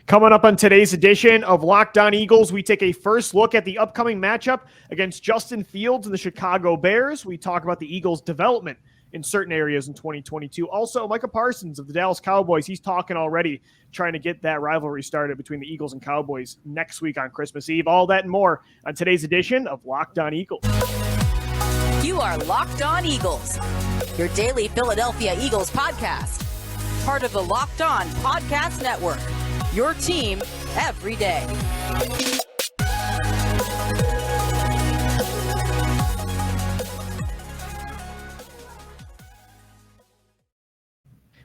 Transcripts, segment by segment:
Coming up on today's edition of Locked On Eagles, we take a first look at the upcoming matchup against Justin Fields and the Chicago Bears. We talk about the Eagles' development in certain areas in 2022. Also, Micah Parsons of the Dallas Cowboys, he's talking already, trying to get that rivalry started between the Eagles and Cowboys next week on Christmas Eve. All that and more on today's edition of Locked On Eagles. You are Locked On Eagles, your daily Philadelphia Eagles podcast. Part of the Locked On Podcast Network, your team every day.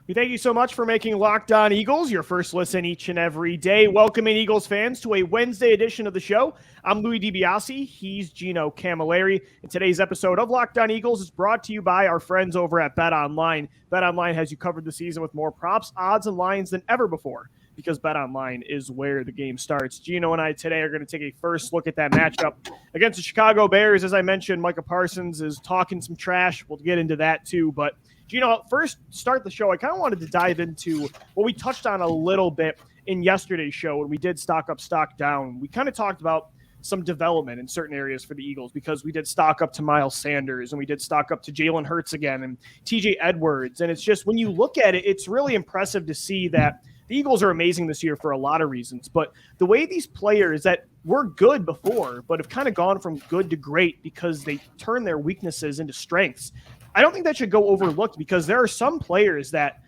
We thank you so much for making Locked On Eagles your first listen each and every day. Welcoming Eagles fans to a Wednesday edition of the show. I'm Louie DiBiase. He's Gino Camilleri. And today's episode of Locked On Eagles is brought to you by our friends over at BetOnline. BetOnline has you covered this season with more props, odds, and lines than ever before, because BetOnline is where the game starts. Gino and I today are going to take a first look at that matchup against the Chicago Bears. As I mentioned, Micah Parsons is talking some trash. We'll get into that too, but Gino, first start the show, I kind of wanted to dive into what we touched on a little bit in yesterday's show when we did stock up, stock down. We kind of talked about some development in certain areas for the Eagles because we did stock up to Miles Sanders and we did stock up to Jalen Hurts again and TJ Edwards. And it's just, when you look at it, it's really impressive to see that the Eagles are amazing this year for a lot of reasons. But the way these players that were good before but have kind of gone from good to great because they turn their weaknesses into strengths, I don't think that should go overlooked, because there are some players that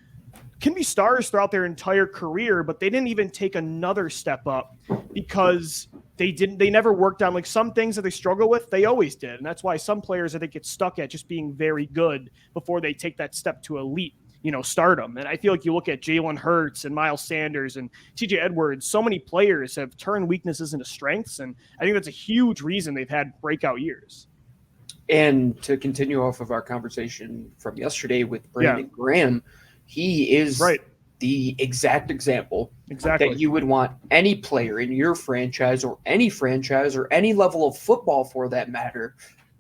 can be stars throughout their entire career, but they didn't even take another step up because they never worked on like some things that they struggle with. They always did. And that's why some players, I think, get stuck at just being very good before they take that step to elite, stardom. And I feel like you look at Jalen Hurts and Miles Sanders and TJ Edwards, so many players have turned weaknesses into strengths. And I think that's a huge reason they've had breakout years. And to continue off of our conversation from yesterday with Brandon Graham, he is the exact example that you would want any player in your franchise or any level of football for that matter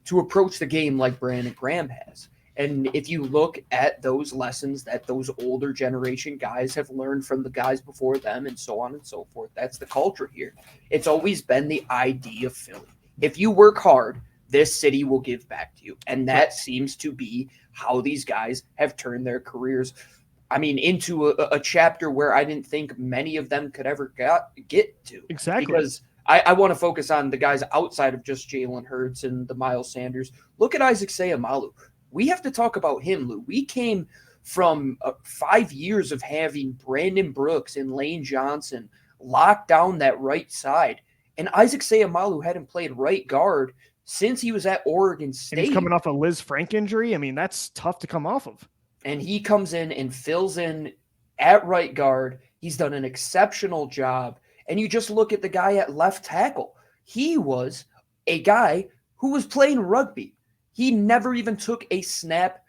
to approach the game like Brandon Graham has. And if you look at those lessons that those older generation guys have learned from the guys before them and so on and so forth, that's the culture here. It's always been the idea of Philly. If you work hard, this city will give back to you. And that seems to be how these guys have turned their careers, into a chapter where I didn't think many of them could ever get to. Exactly. Because I want to focus on the guys outside of just Jalen Hurts and the Miles Sanders. Look at Isaac Seumalo. We have to talk about him, Lou. We came from 5 years of having Brandon Brooks and Lane Johnson lock down that right side. And Isaac Seumalo hadn't played right guard since he was at Oregon State. And he's coming off a Liz Frank injury. That's tough to come off of. And he comes in and fills in at right guard. He's done an exceptional job. And you just look at the guy at left tackle. He was a guy who was playing rugby. He never even took a snap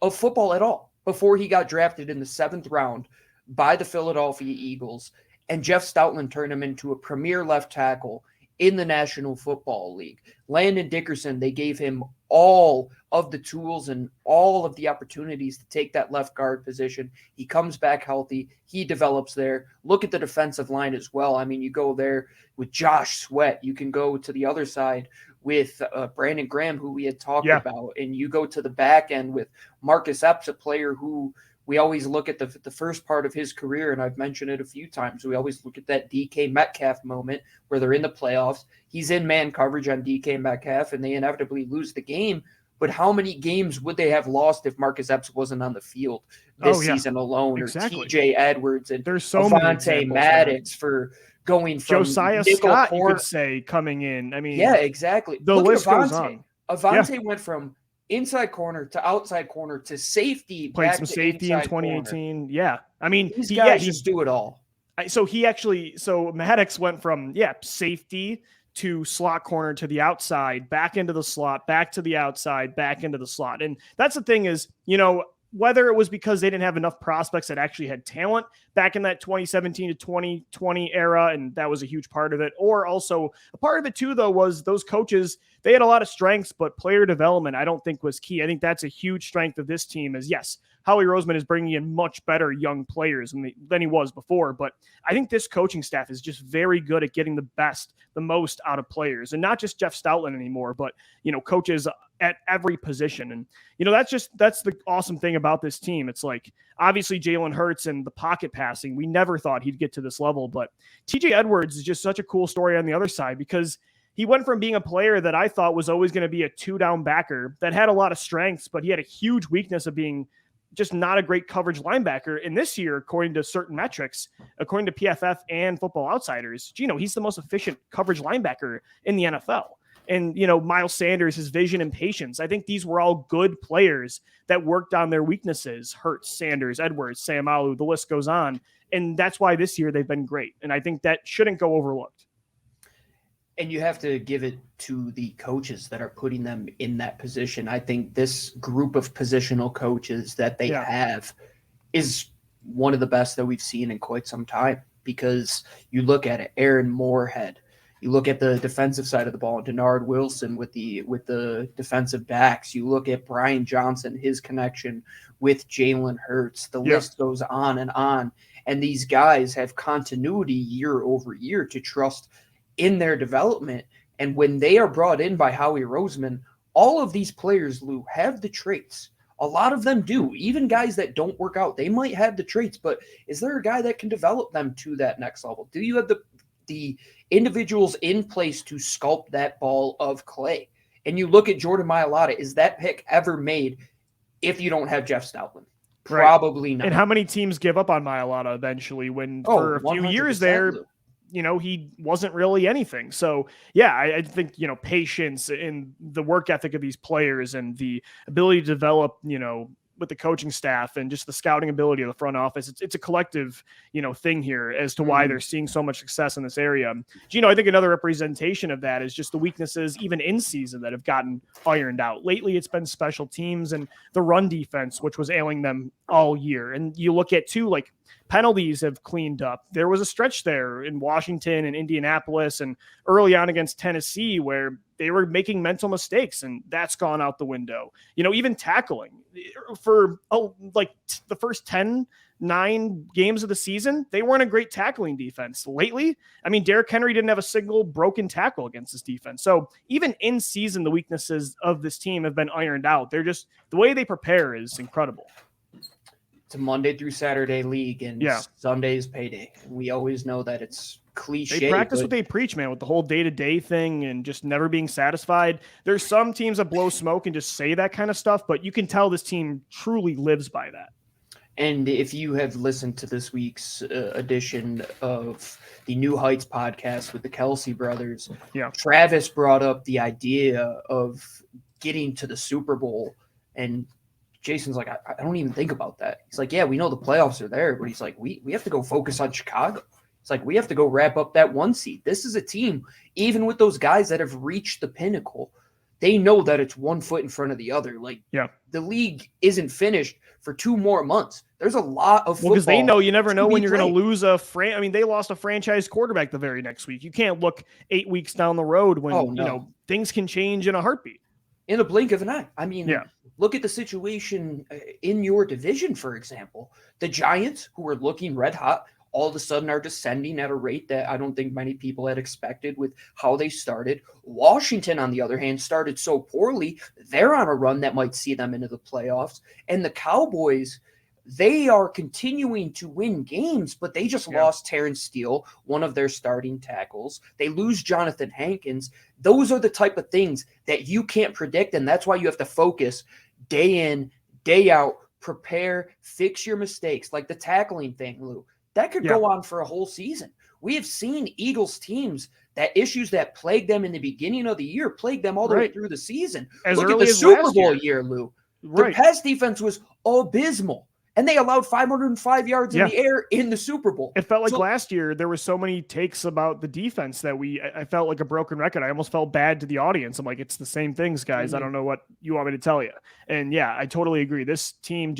of football at all before he got drafted in the 7th round by the Philadelphia Eagles. And Jeff Stoutland turned him into a premier left tackle in the National Football League. Landon Dickerson, they gave him all of the tools and all of the opportunities to take that left guard position. He comes back healthy. He develops there. Look at the defensive line as well. You go there with Josh Sweat. You can go to the other side with Brandon Graham, who we had talked about. And you go to the back end with Marcus Epps, a player who we always look at the first part of his career, and I've mentioned it a few times. We always look at that DK Metcalf moment where they're in the playoffs. He's in man coverage on DK Metcalf, and they inevitably lose the game. But how many games would they have lost if Marcus Epps wasn't on the field this season alone? Exactly. Or TJ Edwards and there's so Avonte Maddox for going from Josiah Scott, you could say, coming in. Yeah, exactly. The list goes on. Avonte went from inside corner to outside corner to safety. Played some safety in 2018. Corner. Yeah. These guys just do it all. So Maddox went from, safety to slot corner to the outside, back into the slot, back to the outside, back into the slot. And that's the thing is, whether it was because they didn't have enough prospects that actually had talent back in that 2017 to 2020 era, and that was a huge part of it, or also a part of it too, though, was those coaches, they had a lot of strengths, but player development, I don't think was key. I think that's a huge strength of this team is, yes, Howie Roseman is bringing in much better young players than he was before, but I think this coaching staff is just very good at getting the most out of players, and not just Jeff Stoutland anymore, but, coaches at every position. And, that's the awesome thing about this team. It's like, obviously Jalen Hurts and the pocket passing, we never thought he'd get to this level, but TJ Edwards is just such a cool story on the other side, because he went from being a player that I thought was always going to be a 2-down backer that had a lot of strengths, but he had a huge weakness of being just not a great coverage linebacker. And this year, according to certain metrics, according to PFF and Football Outsiders, Gino, he's the most efficient coverage linebacker in the NFL. And, Miles Sanders, his vision and patience, I think these were all good players that worked on their weaknesses. Hurts, Sanders, Edwards, Sayamalu, the list goes on. And that's why this year they've been great. And I think that shouldn't go overlooked. And you have to give it to the coaches that are putting them in that position. I think this group of positional coaches that they have is one of the best that we've seen in quite some time, because you look at it, Aaron Moorhead, you look at the defensive side of the ball, Denard Wilson with the defensive backs. You look at Brian Johnson, his connection with Jalen Hurts. The list goes on. And these guys have continuity year over year to trust in their development. And when they are brought in by Howie Roseman, all of these players, Lou, have the traits. A lot of them do. Even guys that don't work out, they might have the traits, but is there a guy that can develop them to that next level? Do you have the individuals in place to sculpt that ball of clay? And you look at Jordan Mailata, is that pick ever made if you don't have Jeff Stoutland? Probably not. And how many teams give up on Mailata eventually when for a few years there, he wasn't really anything. So, I think, patience and the work ethic of these players and the ability to develop, with the coaching staff and just the scouting ability of the front office, it's a collective, thing here as to why they're seeing so much success in this area. I think another representation of that is just the weaknesses, even in season, that have gotten ironed out. Lately, it's been special teams and the run defense, which was ailing them all year. And you look at too, like, penalties have cleaned up. There was a stretch there in Washington and Indianapolis and early on against Tennessee where they were making mental mistakes, and that's gone out the window. Even tackling for the first 9 games of the season, they weren't a great tackling defense. Lately, Derrick Henry didn't have a single broken tackle against this defense. So even in season, the weaknesses of this team have been ironed out. They're just, the way they prepare is incredible. It's a Monday through Saturday league, and Sunday's payday. We always know that it's cliche. They practice what they preach, man, with the whole day-to-day thing and just never being satisfied. There's some teams that blow smoke and just say that kind of stuff, but you can tell this team truly lives by that. And if you have listened to this week's edition of the New Heights podcast with the Kelsey brothers, Travis brought up the idea of getting to the Super Bowl, and Jason's like, I don't even think about that. He's like, we know the playoffs are there, but he's like, we have to go focus on Chicago. It's like, we have to go wrap up that 1 seed. This is a team, even with those guys that have reached the pinnacle, they know that it's 1 foot in front of the other. The league isn't finished for 2 more months. There's a lot of football. Because they know you never know when you're going to lose they lost a franchise quarterback the very next week. You can't look 8 weeks down the road when, things can change in a heartbeat. In a blink of an eye. Look at the situation in your division, for example. The Giants, who were looking red hot, all of a sudden are descending at a rate that I don't think many people had expected with how they started. Washington, on the other hand, started so poorly, they're on a run that might see them into the playoffs. And the Cowboys, they are continuing to win games, but they just lost Terrence Steele, one of their starting tackles. They lose Jonathan Hankins. Those are the type of things that you can't predict, and that's why you have to focus day in, day out, prepare, fix your mistakes, like the tackling thing, Lou. That could go on for a whole season. We have seen Eagles teams that issues that plagued them in the beginning of the year plagued them all the way through the season. Look at the Super Bowl year, Lou. The pass defense was abysmal. and they allowed 505 yards in the air in the Super Bowl. It felt like last year there were so many takes about the defense that I felt like a broken record. I almost felt bad to the audience. I'm like, it's the same things, guys. I don't know what you want me to tell you. And yeah, I totally agree. This team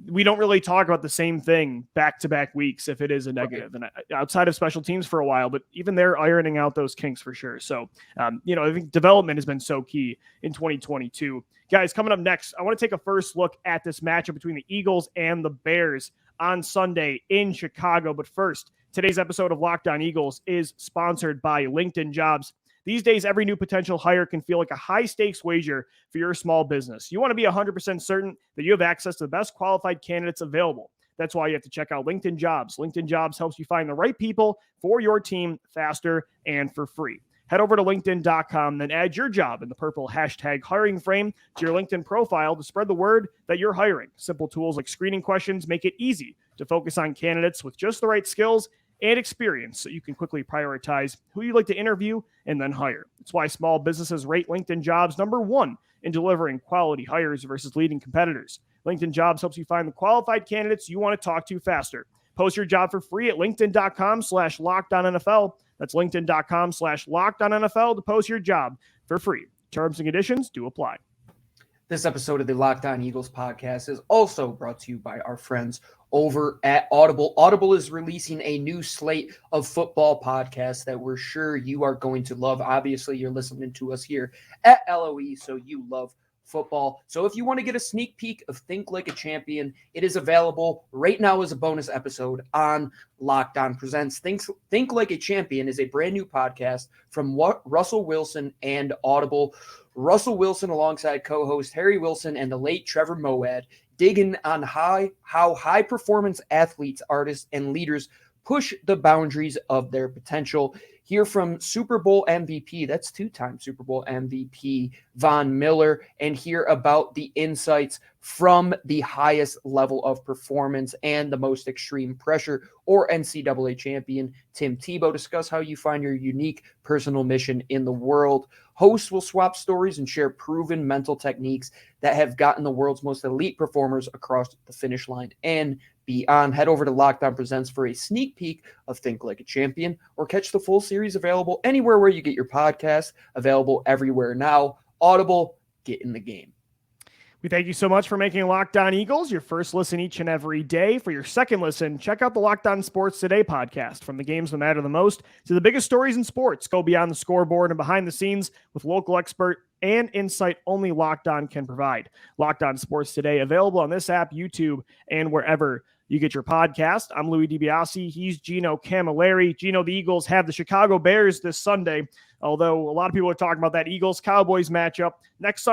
we don't really talk about the same thing back-to-back weeks if it is a negative. Right. And outside of special teams for a while, but even they're ironing out those kinks for sure. So, I think development has been so key in 2022. Guys, coming up next, I want to take a first look at this matchup between the Eagles and the Bears on Sunday in Chicago. But first, today's episode of Locked On Eagles is sponsored by LinkedIn Jobs. These days, every new potential hire can feel like a high-stakes wager for your small business. You want to be 100% certain that you have access to the best qualified candidates available. That's why you have to check out LinkedIn Jobs. LinkedIn Jobs helps you find the right people for your team faster and for free. Head over to LinkedIn.com, then add your job in the purple hashtag hiring frame to your LinkedIn profile to spread the word that you're hiring. Simple tools like screening questions make it easy to focus on candidates with just the right skills and experience so you can quickly prioritize who you'd like to interview and then hire. It's why small businesses rate LinkedIn Jobs #1 in delivering quality hires versus leading competitors. LinkedIn Jobs helps you find the qualified candidates you want to talk to faster. Post your job for free at linkedin.com/LockedOnNFL. That's linkedin.com/LockedOnNFL to post your job for free. Terms and conditions do apply. This episode of the Locked On Eagles podcast is also brought to you by our friends over at Audible. Audible is releasing a new slate of football podcasts that we're sure you are going to love. Obviously, you're listening to us here at LOE, so you love football. So if you want to get a sneak peek of Think Like a Champion, it is available right now as a bonus episode on Locked On Presents. Think Like a Champion is a brand new podcast from Russell Wilson and Audible. Russell Wilson alongside co-host Harry Wilson and the late Trevor Moawad digging on how high-performance athletes, artists, and leaders push the boundaries of their potential. Hear from Super Bowl MVP, that's two-time Super Bowl MVP, Von Miller, and hear about the insights from the highest level of performance and the most extreme pressure, or NCAA champion Tim Tebow. Discuss how you find your unique personal mission in the world. Hosts will swap stories and share proven mental techniques that have gotten the world's most elite performers across the finish line and beyond. Head over to Locked On Presents for a sneak peek of Think Like a Champion, or catch the full series available anywhere where you get your podcasts, available everywhere now. Audible, get in the game. We thank you so much for making Locked On Eagles your first listen each and every day. For your second listen, check out the Locked On Sports Today podcast. From the games that matter the most to the biggest stories in sports, go beyond the scoreboard and behind the scenes with local expert and insight only Locked On can provide. Locked On Sports Today, available on this app, YouTube, and wherever you get your podcast. I'm Louie DiBiase. He's Gino Camilleri. Gino, the Eagles have the Chicago Bears this Sunday, although a lot of people are talking about that Eagles-Cowboys matchup next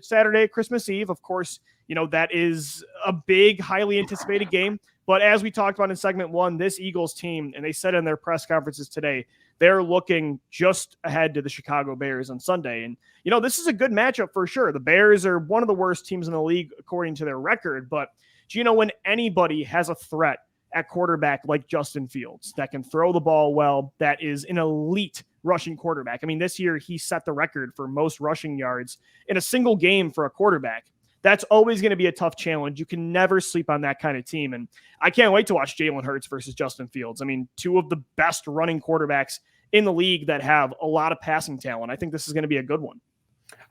Saturday, Christmas Eve. Of course, that is a big, highly anticipated game. But as we talked about in segment one, this Eagles team, and they said in their press conferences today, they're looking just ahead to the Chicago Bears on Sunday. And, this is a good matchup for sure. The Bears are one of the worst teams in the league according to their record, but when anybody has a threat at quarterback like Justin Fields that can throw the ball well, that is an elite rushing quarterback. I mean, this year he set the record for most rushing yards in a single game for a quarterback. That's always going to be a tough challenge. You can never sleep on that kind of team. And I can't wait to watch Jalen Hurts versus Justin Fields. I mean, two of the best running quarterbacks in the league that have a lot of passing talent. I think this is going to be a good one.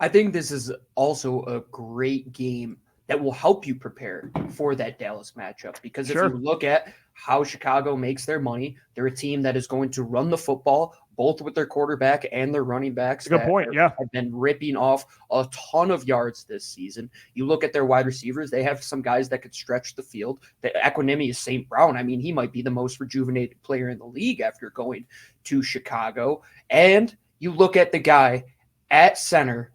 I think this is also a great game that will help you prepare for that Dallas matchup. Because if you look at how Chicago makes their money, they're a team that is going to run the football, both with their quarterback and their running backs. Good point, yeah. Have been ripping off a ton of yards this season. You look at their wide receivers, they have some guys that could stretch the field. The equanimity is St. Brown. I mean, he might be the most rejuvenated player in the league after going to Chicago. And you look at the guy at center,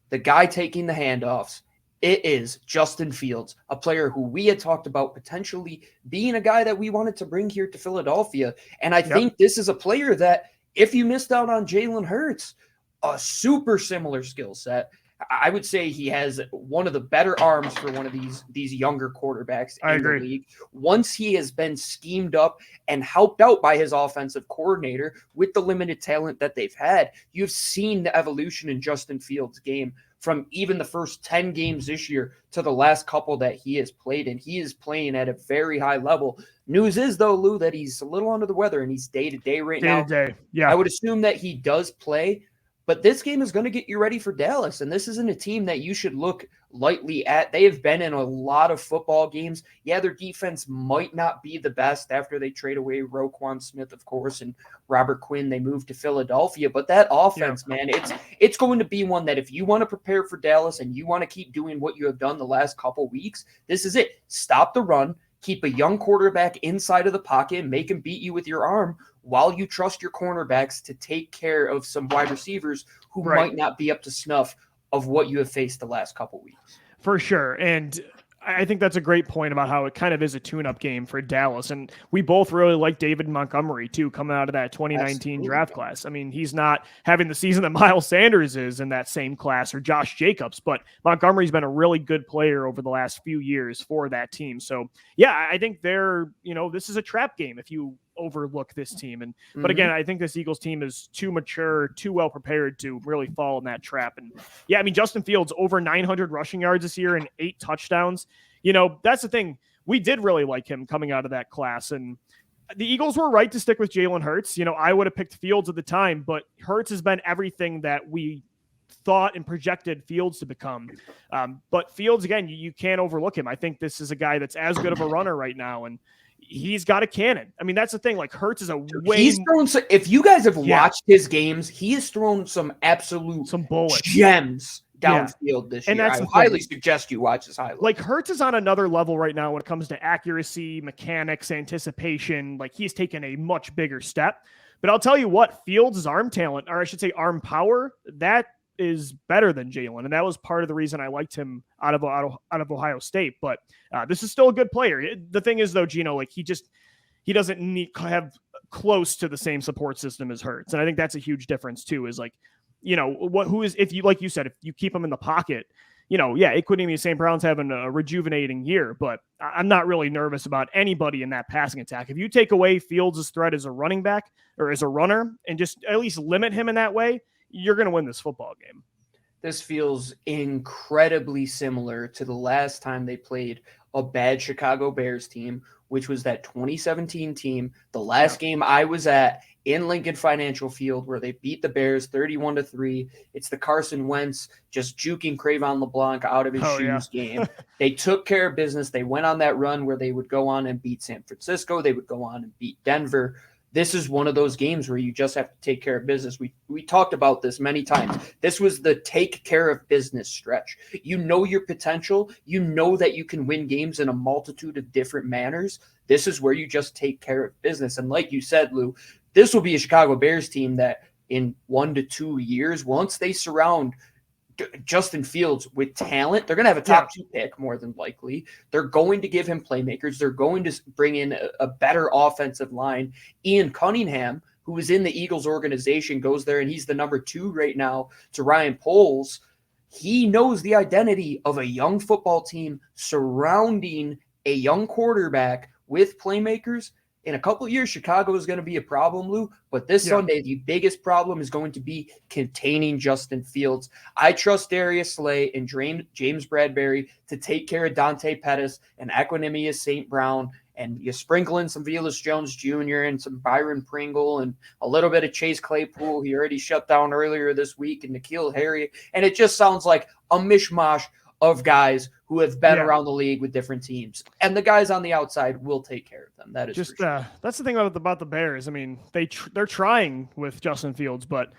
the guy taking the handoffs, it is Justin Fields, a player who we had talked about potentially being a guy that we wanted to bring here to Philadelphia. And I think this is a player that, if you missed out on Jalen Hurts, a super similar skill set. I would say he has one of the better arms for one of these younger quarterbacks in the league. Once he has been schemed up and helped out by his offensive coordinator with the limited talent that they've had, you've seen the evolution in Justin Fields' game from even the first 10 games this year to the last couple that he has played, and he is playing at a very high level. News is, though, Lou, that he's a little under the weather, and he's day-to-day right now. Day-to-day, yeah. I would assume that he does play, but this game is going to get you ready for Dallas, and this isn't a team that you should look lightly at. They have been in a lot of football games. Yeah, their defense might not be the best after they trade away Roquan Smith, of course, and Robert Quinn. They moved to Philadelphia, but that offense, man, it's going to be one that if you want to prepare for Dallas and you want to keep doing what you have done the last couple weeks, this is it. Stop the run, keep a young quarterback inside of the pocket, and make him beat you with your arm while you trust your cornerbacks to take care of some wide receivers who might not be up to snuff of what you have faced the last couple weeks. For sure. And I think that's a great point about how it kind of is a tune-up game for Dallas. And we both really like David Montgomery, too, coming out of that 2019 draft class. I mean, he's not having the season that Miles Sanders is in that same class or Josh Jacobs, but Montgomery's been a really good player over the last few years for that team. So, yeah, I think this is a trap game if you overlook this team. And but again, I think this Eagles team is too mature, too well prepared to really fall in that trap. And yeah, I mean, Justin Fields over 900 rushing yards this year and 8 touchdowns. That's the thing. We did really like him coming out of that class. And the Eagles were right to stick with Jalen Hurts. I would have picked Fields at the time, but Hurts has been everything that we thought and projected Fields to become. But Fields, again, you can't overlook him. I think this is a guy that's as good of a runner right now. And he's got a cannon. I mean, that's the thing. Like, Hurts is he's thrown if you guys have watched his games, he has thrown some bullets, gems downfield this year. And I highly suggest you watch his highlights. Like, Hurts is on another level right now when it comes to accuracy, mechanics, anticipation. Like, he's taken a much bigger step. But I'll tell you what, Fields' arm talent, or I should say arm power, that is better than Jalen, and that was part of the reason I liked him out of Ohio State. But this is still a good player. The thing is, though, Gino, like he doesn't have close to the same support system as Hurts, and I think that's a huge difference too. Is like, if you like you said, if you keep him in the pocket, Equinemius St. Brown's having a rejuvenating year, but I'm not really nervous about anybody in that passing attack. If you take away Fields' threat as a running back or as a runner, and just at least limit him in that way, you're going to win this football game. This feels incredibly similar to the last time they played a bad Chicago Bears team, which was that 2017 team. The last game I was at in Lincoln Financial Field where they beat the Bears 31-3. It's the Carson Wentz just juking Cravon LeBlanc out of his shoes game. They took care of business. They went on that run where they would go on and beat San Francisco. They would go on and beat Denver. This is one of those games where you just have to take care of business. We talked about this many times. This was the take care of business stretch. You know your potential. You know that you can win games in a multitude of different manners. This is where you just take care of business. And like you said, Lou, this will be a Chicago Bears team that in 1 to 2 years, once they surround Justin Fields with talent, they're going to have a top 2 pick more than likely. They're going to give him playmakers. They're going to bring in a better offensive line. Ian Cunningham, who is in the Eagles organization, goes there, and he's the number 2 right now to Ryan Poles. He knows the identity of a young football team surrounding a young quarterback with playmakers. In a couple of years, Chicago is going to be a problem, Lou. But this Sunday, the biggest problem is going to be containing Justin Fields. I trust Darius Slay and James Bradbury to take care of Dante Pettis and Equinemius St. Brown. And you sprinkle in some Velus Jones Jr. and some Byron Pringle and a little bit of Chase Claypool. He already shut down earlier this week, and N'Keal Harry. And it just sounds like a mishmash of guys who have been around the league with different teams, and the guys on the outside will take care of them. That is just sure. That's the thing about the Bears. I mean, they're trying with Justin Fields, but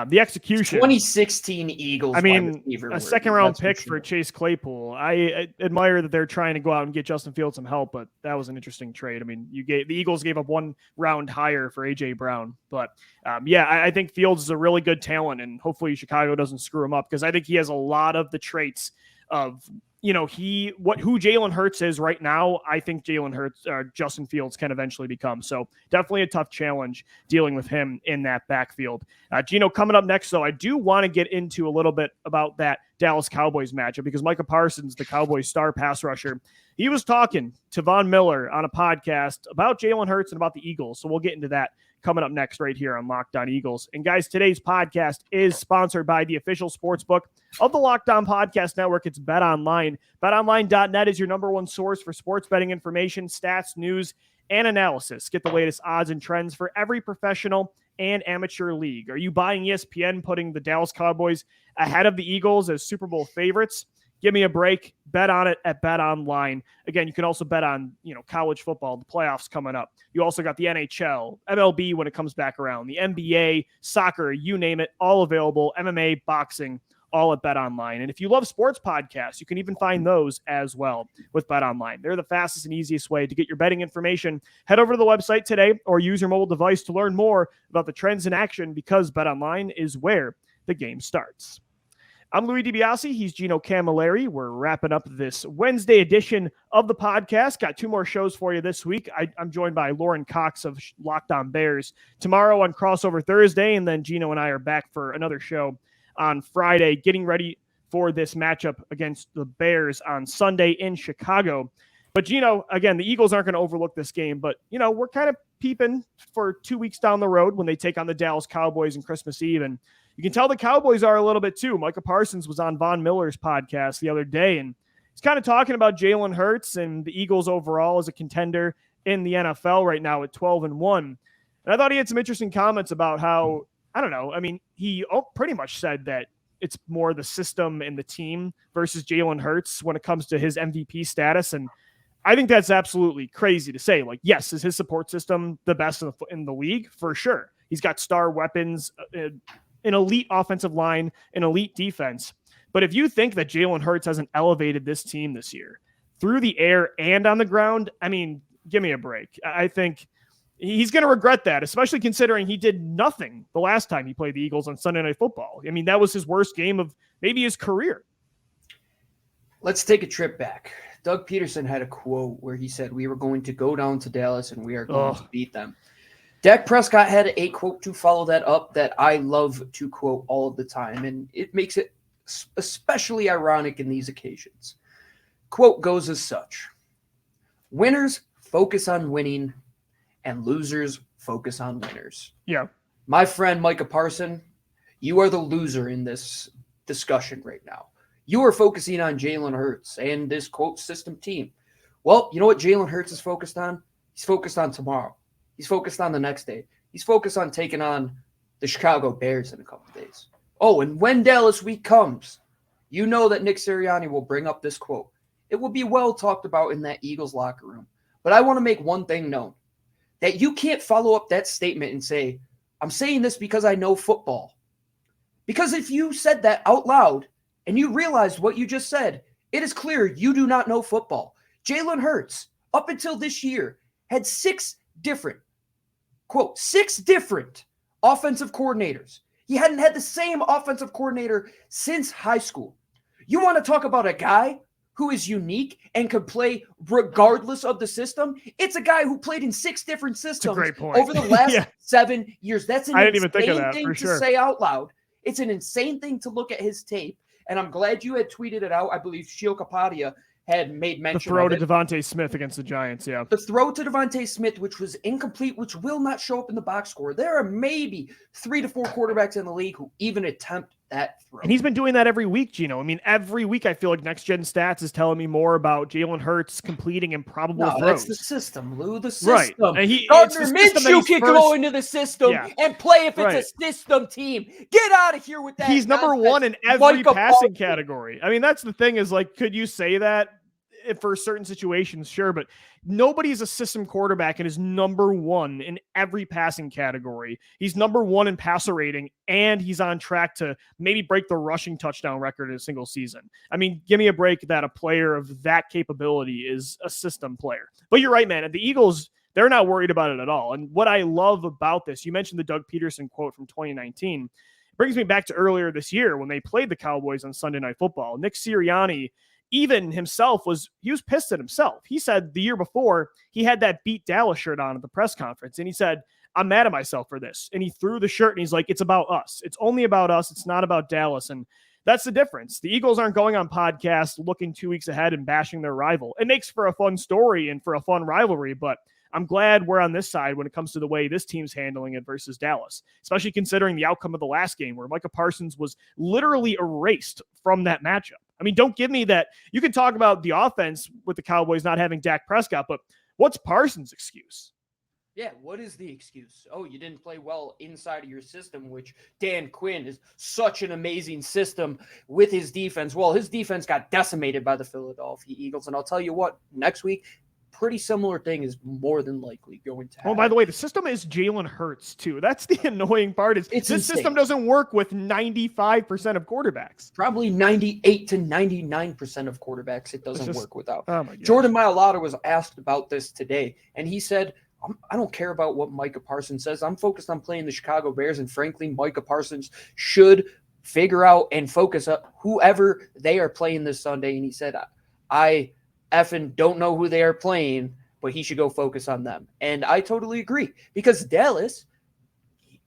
the execution. 2016 Eagles. I mean, a second-round pick for Chase Claypool. I admire that they're trying to go out and get Justin Fields some help, but that was an interesting trade. I mean, the Eagles gave up 1 round higher for AJ Brown, but I think Fields is a really good talent, and hopefully Chicago doesn't screw him up because I think he has a lot of the traits of who Jalen Hurts is right now. I think Jalen Hurts or Justin Fields can eventually become. So definitely a tough challenge dealing with him in that backfield. Gino, coming up next, though, I do want to get into a little bit about that Dallas Cowboys matchup because Micah Parsons, the Cowboys star pass rusher, he was talking to Von Miller on a podcast about Jalen Hurts and about the Eagles. So we'll get into that coming up next right here on Locked On Eagles. And guys, today's podcast is sponsored by the official sportsbook of the Locked On Podcast Network. It's BetOnline. BetOnline.net is your number one source for sports betting information, stats, news, and analysis. Get the latest odds and trends for every professional and amateur league. Are you buying ESPN putting the Dallas Cowboys ahead of the Eagles as Super Bowl favorites? Give me a break. Bet on it at BetOnline. Again, you can also bet on, college football, the playoffs coming up. You also got the NHL, MLB when it comes back around, the NBA, soccer, you name it, all available, MMA, boxing, all at BetOnline. And if you love sports podcasts, you can even find those as well with BetOnline. They're the fastest and easiest way to get your betting information. Head over to the website today or use your mobile device to learn more about the trends in action because BetOnline is where the game starts. I'm Louie DiBiase. He's Gino Camilleri. We're wrapping up this Wednesday edition of the podcast. Got two more shows for you this week. I'm joined by Lauren Cox of Locked On Bears tomorrow on Crossover Thursday, and then Gino and I are back for another show on Friday, getting ready for this matchup against the Bears on Sunday in Chicago. But Gino, again, the Eagles aren't going to overlook this game, but, we're kind of peeping for 2 weeks down the road when they take on the Dallas Cowboys on Christmas Eve, and you can tell the Cowboys are a little bit too. Micah Parsons was on Von Miller's podcast the other day, and he's kind of talking about Jalen Hurts and the Eagles overall as a contender in the NFL right now at 12-1. And I thought he had some interesting comments about how, he pretty much said that it's more the system and the team versus Jalen Hurts when it comes to his MVP status. And I think that's absolutely crazy to say. Like, yes, is his support system the best in the league? For sure. He's got star weapons, an elite offensive line, an elite defense. But if you think that Jalen Hurts hasn't elevated this team this year through the air and on the ground, give me a break. I think he's going to regret that, especially considering he did nothing the last time he played the Eagles on Sunday Night Football. That was his worst game of maybe his career. Let's take a trip back. Doug Peterson had a quote where he said, "We were going to go down to Dallas and we are going to beat them." Dak Prescott had a quote to follow that up that I love to quote all of the time, and it makes it especially ironic in these occasions. Quote goes as such: "Winners focus on winning, and losers focus on winners." Yeah. My friend Micah Parsons, you are the loser in this discussion right now. You are focusing on Jalen Hurts and this quote system team. Well, you know what Jalen Hurts is focused on? He's focused on tomorrow. He's focused on the next day. He's focused on taking on the Chicago Bears in a couple of days. Oh, and when Dallas week comes, you know that Nick Sirianni will bring up this quote. It will be well talked about in that Eagles locker room. But I want to make one thing known, that you can't follow up that statement and say, "I'm saying this because I know football." Because if you said that out loud and you realized what you just said, it is clear you do not know football. Jalen Hurts, up until this year, had six different offensive coordinators. He hadn't had the same offensive coordinator since high school. You want to talk about a guy who is unique and can play regardless of the system? It's a guy who played in six different systems over the last 7 years. That's an insane thing to say out loud. It's an insane thing to look at his tape. And I'm glad you had tweeted it out. I believe Shio Kapadia had made mention of it. The throw to Devontae Smith against the Giants, yeah. The throw to Devontae Smith, which was incomplete, which will not show up in the box score. There are maybe 3 to 4 quarterbacks in the league who even attempt that throw. And he's been doing that every week, Gino. Every week I feel like Next Gen Stats is telling me more about Jalen Hurts completing improbable throws. That's the system, Lou. The system. Right. Gardner Minshew can go into the system and play if it's a system team. Get out of here with that. He's number one in every passing category. That's the thing is, could you say that for certain situations? Sure, but nobody's a system quarterback and is number one in every passing category. He's number one in passer rating, and he's on track to maybe break the rushing touchdown record in a single season. Give me a break that a player of that capability is a system player. But you're right, man. The Eagles, they're not worried about it at all. And what I love about this, you mentioned the Doug Peterson quote from 2019. It brings me back to earlier this year when they played the Cowboys on Sunday Night Football. Nick Sirianni, even himself, was pissed at himself. He said the year before he had that Beat Dallas shirt on at the press conference, and he said, "I'm mad at myself for this." And he threw the shirt and he's like, "It's about us. It's only about us. It's not about Dallas." And That's the difference. The Eagles aren't going on podcasts looking 2 weeks ahead and bashing their rival. It makes for a fun story and for a fun rivalry, but I'm glad we're on this side when it comes to the way this team's handling it versus Dallas, especially considering the outcome of the last game where Micah Parsons was literally erased from that matchup. I mean, don't give me that. You can talk about the offense with the Cowboys not having Dak Prescott, but what's Parsons' excuse? Yeah, what is the excuse? Oh, you didn't play well inside of your system, which Dan Quinn is such an amazing system with his defense. Well, his defense got decimated by the Philadelphia Eagles, and I'll tell you what, next week, pretty similar thing is more than likely going to happen. Oh, by the way, the system is Jalen Hurts, too. That's the annoying part. Is this insane. System doesn't work with 95% of quarterbacks. Probably 98 to 99% of quarterbacks it doesn't work without. Oh my gosh. Jordan Mailata was asked about this today, and he said, I don't care about what Micah Parsons says. I'm focused on playing the Chicago Bears, and frankly, Micah Parsons should figure out and focus up whoever they are playing this Sunday. And he said, I effing don't know who they are playing, but he should go focus on them. And I totally agree, because Dallas,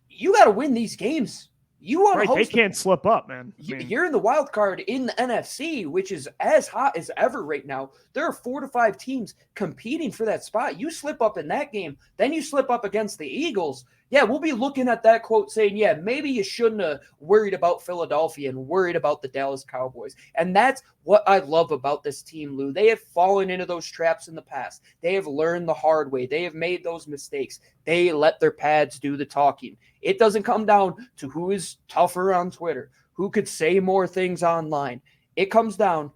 you got to win these games. You want to host. They can't slip up, man. You're in the wild card in the NFC, which is as hot as ever right now. There are 4 to 5 teams competing for that spot. You slip up in that game, then you slip up against the Eagles. Yeah, we'll be looking at that quote saying, yeah, maybe you shouldn't have worried about Philadelphia and worried about the Dallas Cowboys. And that's what I love about this team, Lou. They have fallen into those traps in the past. They have learned the hard way. They have made those mistakes. They let their pads do the talking. It doesn't come down to who is tougher on Twitter, who could say more things online. It comes down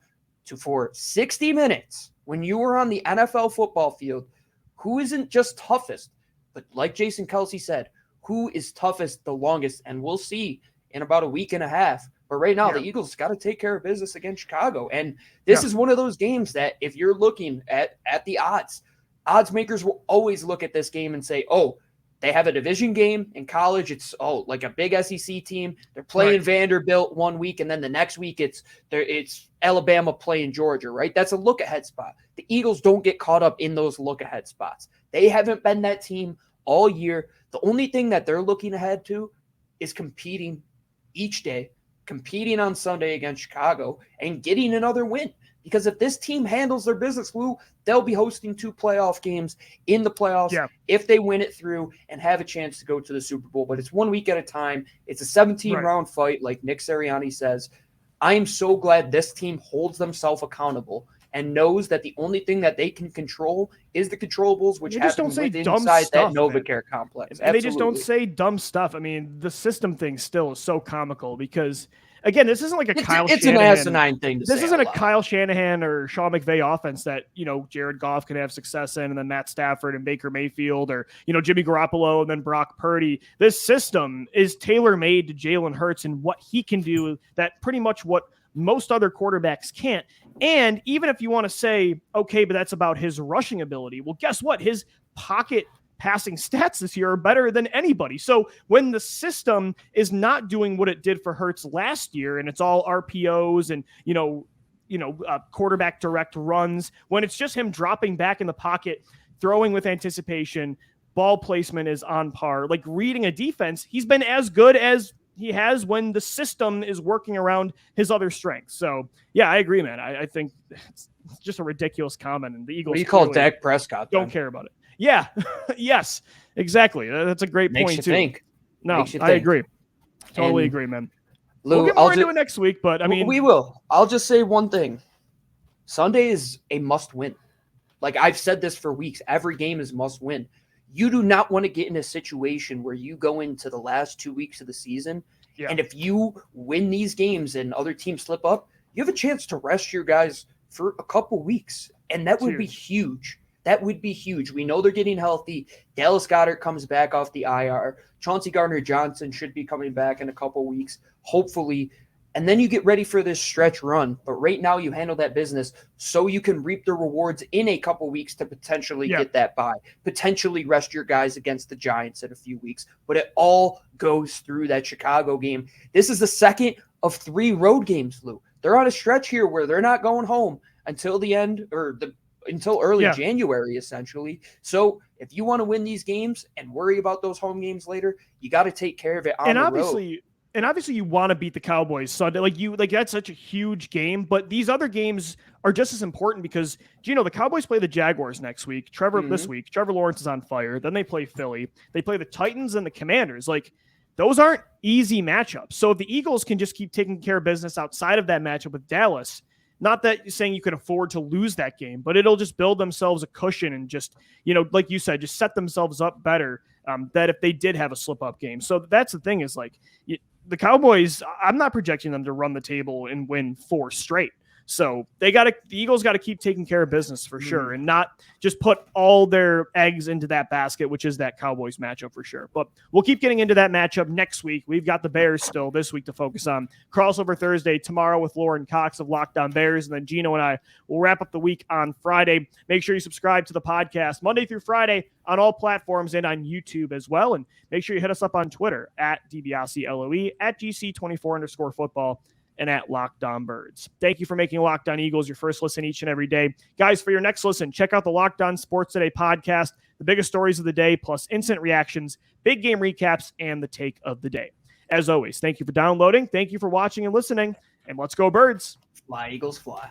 to, for 60 minutes, when you were on the NFL football field, who isn't just toughest, but like Jason Kelsey said, who is toughest the longest? And we'll see in about a week and a half. But right now, the Eagles got to take care of business against Chicago. And this is one of those games that if you're looking at the odds makers will always look at this game and say, oh, they have a division game in college. It's like a big SEC team. They're playing Vanderbilt one week, and then the next week it's Alabama playing Georgia, right? That's a look-ahead spot. The Eagles don't get caught up in those look-ahead spots. They haven't been that team all year. The only thing that they're looking ahead to is competing each day, competing on Sunday against Chicago, and getting another win. Because if this team handles their business, Lou, they'll be hosting 2 playoff games in the playoffs if they win it through and have a chance to go to the Super Bowl. But it's 1 week at a time. It's a 17-round fight, like Nick Sirianni says. I am so glad this team holds themselves accountable and knows that the only thing that they can control is the controllables, which happen inside that NovaCare complex. And they just don't say dumb stuff. I mean, the system thing still is so comical because – again, this isn't like Kyle Shanahan. It's an asinine thing to say. This isn't a Kyle Shanahan or Sean McVay offense that, Jared Goff can have success in, and then Matt Stafford and Baker Mayfield, or, Jimmy Garoppolo and then Brock Purdy. This system is tailor-made to Jalen Hurts and what he can do, that pretty much what most other quarterbacks can't. And even if you want to say, okay, but that's about his rushing ability, well, guess what? His pocket passing stats this year are better than anybody. So when the system is not doing what it did for Hurts last year, and it's all RPOs and, quarterback direct runs, when it's just him dropping back in the pocket, throwing with anticipation, ball placement is on par, like reading a defense, he's been as good as he has when the system is working around his other strengths. So yeah, I agree, man. I think it's just a ridiculous comment, and the Eagles what do you call Dak Prescott don't care about it. Yeah. Yes, exactly. That's a great point Makes too. You think. No, I agree. Totally agree, man. Lou, we'll get more into it next week, but I mean, we will. I'll just say one thing. Sunday is a must win. Like I've said this for weeks. Every game is must win. You do not want to get in a situation where you go into the last 2 weeks of the season, and if you win these games and other teams slip up, you have a chance to rest your guys for a couple weeks, and that would be huge. That would be huge. We know they're getting healthy. Dallas Goedert comes back off the IR. Chauncey Gardner-Johnson should be coming back in a couple weeks, hopefully. And then you get ready for this stretch run. But right now you handle that business so you can reap the rewards in a couple weeks to potentially get that bye, potentially rest your guys against the Giants in a few weeks. But it all goes through that Chicago game. This is the second of 3 road games, Lou. They're on a stretch here where they're not going home until the end or until early January, essentially. So if you want to win these games and worry about those home games later, you got to take care of it on the road. and obviously you want to beat the Cowboys Sunday. Like that's such a huge game, but these other games are just as important because, the Cowboys play the Jaguars next week. This week, Trevor Lawrence is on fire. Then they play Philly. They play the Titans and the Commanders. Like, those aren't easy matchups. So if the Eagles can just keep taking care of business outside of that matchup with Dallas, not that you're saying you can afford to lose that game, but it'll just build themselves a cushion and just, like you said, just set themselves up better that if they did have a slip-up game. So that's the thing is, like, the Cowboys, I'm not projecting them to run the table and win 4 straight. So the Eagles got to keep taking care of business for sure and not just put all their eggs into that basket, which is that Cowboys matchup for sure. But we'll keep getting into that matchup next week. We've got the Bears still this week to focus on. Crossover Thursday tomorrow with Lauren Cox of Locked On Bears, and then Gino and I will wrap up the week on Friday. Make sure you subscribe to the podcast Monday through Friday on all platforms and on YouTube as well. And make sure you hit us up on Twitter at DiBiaseLOE, at GC24_football, and at Locked On Birds. Thank you for making Locked On Eagles your first listen each and every day. Guys, for your next listen, check out the Locked On Sports Today podcast, the biggest stories of the day, plus instant reactions, big game recaps, and the take of the day. As always, thank you for downloading, thank you for watching and listening, and let's go Birds. Fly, Eagles, fly.